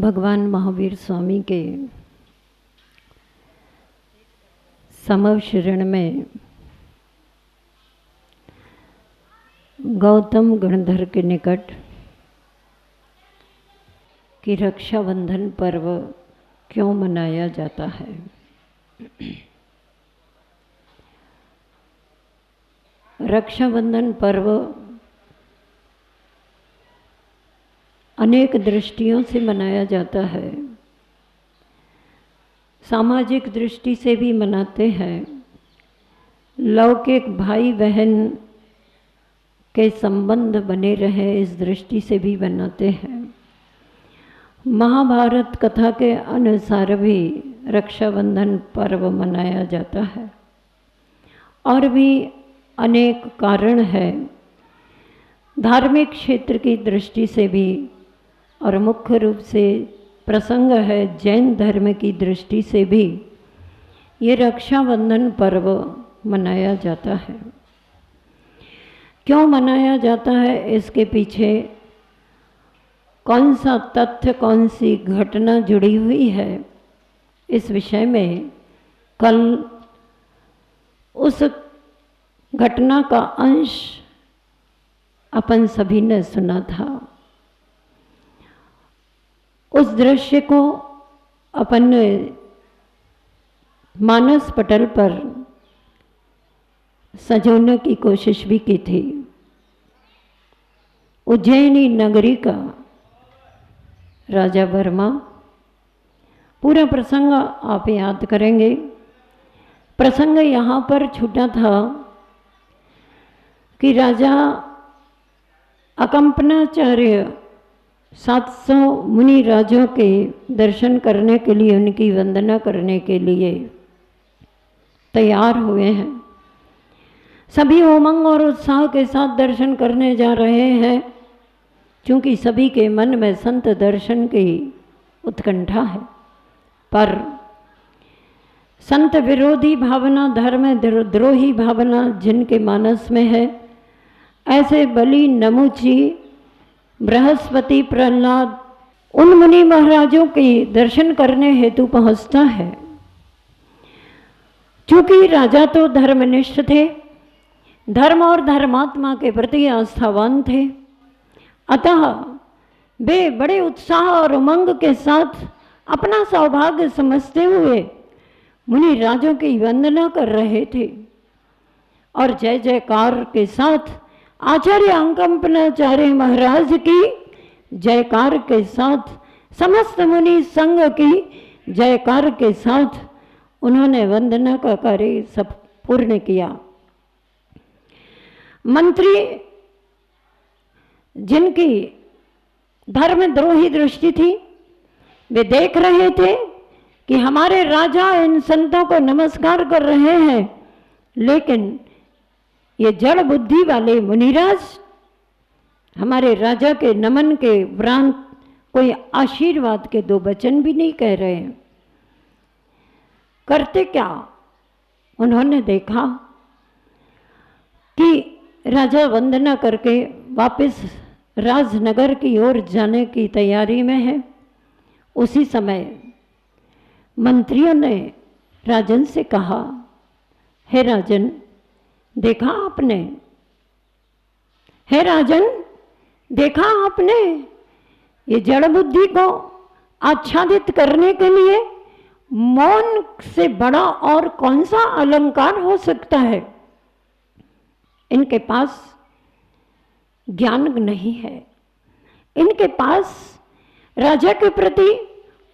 भगवान महावीर स्वामी के समव शरण में गौतम गणधर के निकट कि रक्षाबंधन पर्व क्यों मनाया जाता है। रक्षाबंधन पर्व अनेक दृष्टियों से मनाया जाता है। सामाजिक दृष्टि से भी मनाते हैं, लौकिक भाई बहन के संबंध बने रहे इस दृष्टि से भी मनाते हैं। महाभारत कथा के अनुसार भी रक्षाबंधन पर्व मनाया जाता है और भी अनेक कारण हैं। धार्मिक क्षेत्र की दृष्टि से भी और मुख्य रूप से प्रसंग है जैन धर्म की दृष्टि से भी ये रक्षाबंधन पर्व मनाया जाता है। क्यों मनाया जाता है, इसके पीछे कौन सा तथ्य, कौन सी घटना जुड़ी हुई है, इस विषय में कल उस घटना का अंश अपन सभी ने सुना था। उस दृश्य को अपन ने मानस पटल पर सजोने की कोशिश भी की थी। उज्जैनी नगरी का राजा वर्मा, पूरा प्रसंग आप याद करेंगे। प्रसंग यहाँ पर छूटा था कि राजा अकंपनाचार्य 700 मुनि राजों के दर्शन करने के लिए, उनकी वंदना करने के लिए तैयार हुए हैं। सभी उमंग और उत्साह के साथ दर्शन करने जा रहे हैं, क्योंकि सभी के मन में संत दर्शन की उत्कंठा है। पर संत विरोधी भावना, धर्म द्रोही भावना जिनके मानस में है, ऐसे बलि, नमुची, बृहस्पति, प्रहलाद उन मुनि महाराजों के दर्शन करने हेतु पहुंचता है। चूंकि राजा तो धर्मनिष्ठ थे, धर्म और धर्मात्मा के प्रति आस्थावान थे, अतः वे बड़े उत्साह और उमंग के साथ अपना सौभाग्य समझते हुए मुनि राजों की वंदना कर रहे थे और जय जयकार के साथ आचार्य अकंपनाचार्य महाराज की जयकार के साथ, समस्त मुनि संघ की जयकार के साथ उन्होंने वंदना का कार्य सब पूर्ण किया। मंत्री जिनकी धर्मद्रोही दृष्टि थी, वे देख रहे थे कि हमारे राजा इन संतों को नमस्कार कर रहे हैं, लेकिन ये जड़ बुद्धि वाले मुनिराज हमारे राजा के नमन के उपरांत कोई आशीर्वाद के दो वचन भी नहीं कह रहे हैं। करते क्या, उन्होंने देखा कि राजा वंदना करके वापस राजनगर की ओर जाने की तैयारी में है। उसी समय मंत्रियों ने राजन से कहा, हे राजन, देखा आपने, हे राजन, देखा आपने, ये जड़ बुद्धि को आच्छादित करने के लिए मौन से बड़ा और कौन सा अलंकार हो सकता है। इनके पास ज्ञान नहीं है, इनके पास राजा के प्रति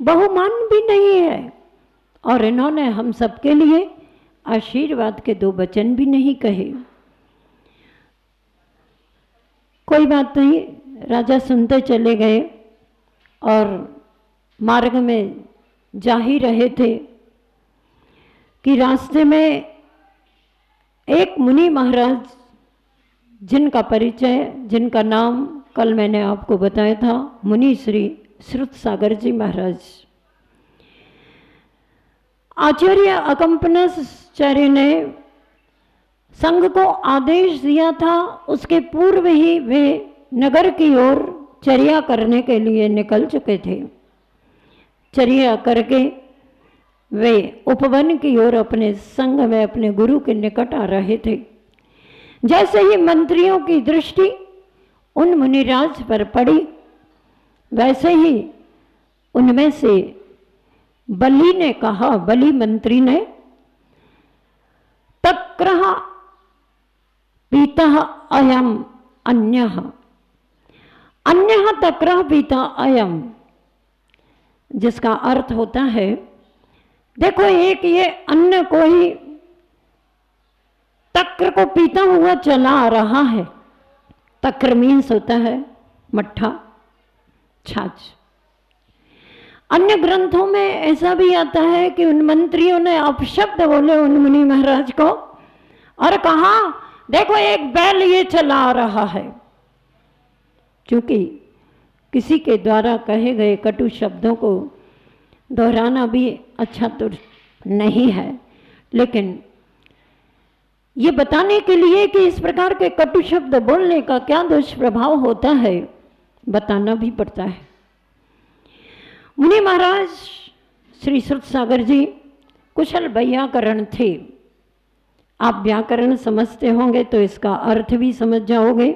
बहुमान भी नहीं है, और इन्होंने हम सबके लिए आशीर्वाद के दो वचन भी नहीं कहे। कोई बात नहीं, राजा सुनते चले गए और मार्ग में जा ही रहे थे कि रास्ते में एक मुनि महाराज, जिनका परिचय, जिनका नाम कल मैंने आपको बताया था, मुनि श्री श्रुत सागर जी महाराज। आचार्य अकंपनाचार्य ने संघ को आदेश दिया था, उसके पूर्व ही वे नगर की ओर चर्या करने के लिए निकल चुके थे। चर्या करके वे उपवन की ओर अपने संग में अपने गुरु के निकट आ रहे थे। जैसे ही मंत्रियों की दृष्टि उन मुनिराज पर पड़ी, वैसे ही उनमें से बलि ने कहा, बलि मंत्री ने, तक्रः पीतः अयम अन्यः, अन्यः तक्रः पीतः अयम, जिसका अर्थ होता है, देखो एक ये अन्य कोई तक्र को पीता हुआ चला आ रहा है। तक्र मीन्स होता है मट्ठा, छाछ। अन्य ग्रंथों में ऐसा भी आता है कि उन मंत्रियों ने अपशब्द बोले उन मुनि महाराज को और कहा, देखो एक बैल ये चला आ रहा है। क्योंकि किसी के द्वारा कहे गए कटु शब्दों को दोहराना भी अच्छा तो नहीं है, लेकिन ये बताने के लिए कि इस प्रकार के कटु शब्द बोलने का क्या दुष्प्रभाव होता है, बताना भी पड़ता है। मुनि महाराज श्री श्रुतसागर जी कुशल व्याकरण थे। आप व्याकरण समझते होंगे तो इसका अर्थ भी समझ जाओगे।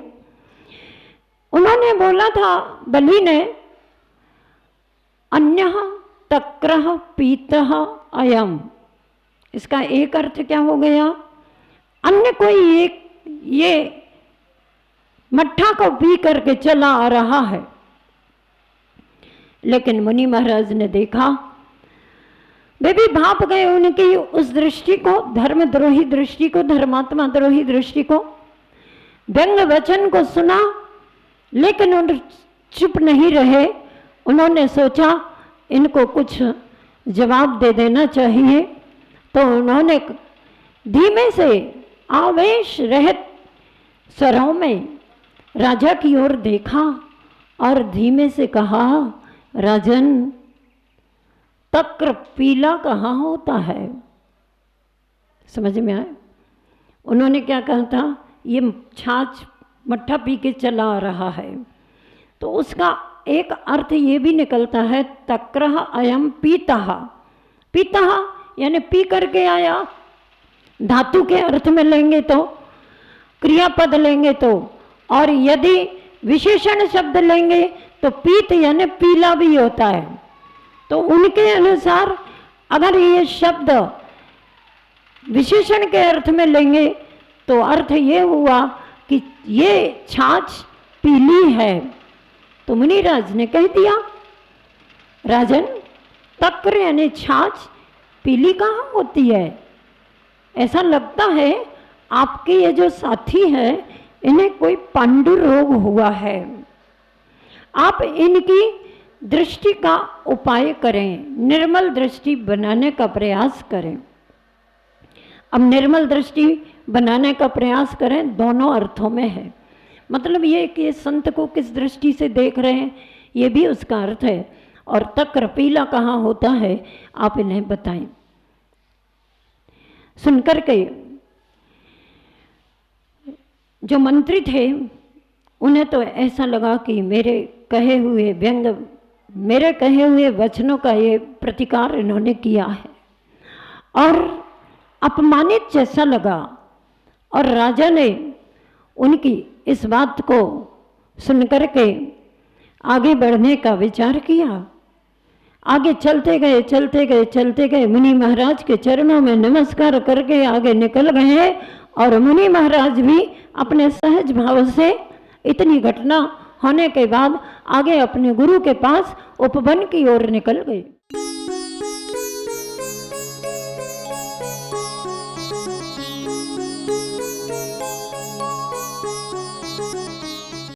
उन्होंने बोला था, बलि ने, अन्यः तक्रः पीतः अयम। इसका एक अर्थ क्या हो गया, अन्य कोई एक ये मट्ठा को पी करके चला आ रहा है। लेकिन मुनि महाराज ने देखा, वे भी भाप गए उनकी उस दृष्टि को, धर्मद्रोही दृष्टि को, धर्मात्मा द्रोही दृष्टि को। व्यंग वचन को सुना लेकिन उन चुप नहीं रहे। उन्होंने सोचा इनको कुछ जवाब दे देना चाहिए, तो उन्होंने धीमे से आवेश रहित स्वरों में राजा की ओर देखा और धीमे से कहा, राजन, तक्र पीला कहाँ होता है? समझ में आए? उन्होंने क्या कहा था, ये छाछ मट्ठा पी के चला आ रहा है, तो उसका एक अर्थ ये भी निकलता है, तक्रः अयम पीतः। पीतः यानी पी करके आया। धातु के अर्थ में लेंगे तो, क्रियापद लेंगे तो, और यदि विशेषण शब्द लेंगे तो पीत यानी पीला भी होता है। तो उनके अनुसार अगर ये शब्द विशेषण के अर्थ में लेंगे तो अर्थ ये हुआ कि ये छाछ पीली है। तो मुनिराज ने कह दिया, राजन, तक्र यानी छाछ पीली कहाँ होती है? ऐसा लगता है आपके ये जो साथी है इन्हें कोई पांडु रोग हुआ है। आप इनकी दृष्टि का उपाय करें, निर्मल दृष्टि बनाने का प्रयास करें। अब निर्मल दृष्टि बनाने का प्रयास करें दोनों अर्थों में है। मतलब ये कि संत को किस दृष्टि से देख रहे हैं, ये भी उसका अर्थ है। और तक्र पीला कहाँ होता है आप इन्हें बताएं। सुनकर के जो मंत्री थे उन्हें तो ऐसा लगा कि मेरे कहे हुए व्यंग, मेरे कहे हुए वचनों का ये प्रतिकार इन्होंने किया है और अपमानित जैसा लगा। और राजा ने उनकी इस बात को सुनकर के आगे बढ़ने का विचार किया। आगे चलते गए चलते गए चलते गए, मुनि महाराज के चरणों में नमस्कार करके आगे निकल गए। और मुनि महाराज भी अपने सहज भाव से इतनी घटना होने के बाद आगे अपने गुरु के पास उपवन की ओर निकल गए।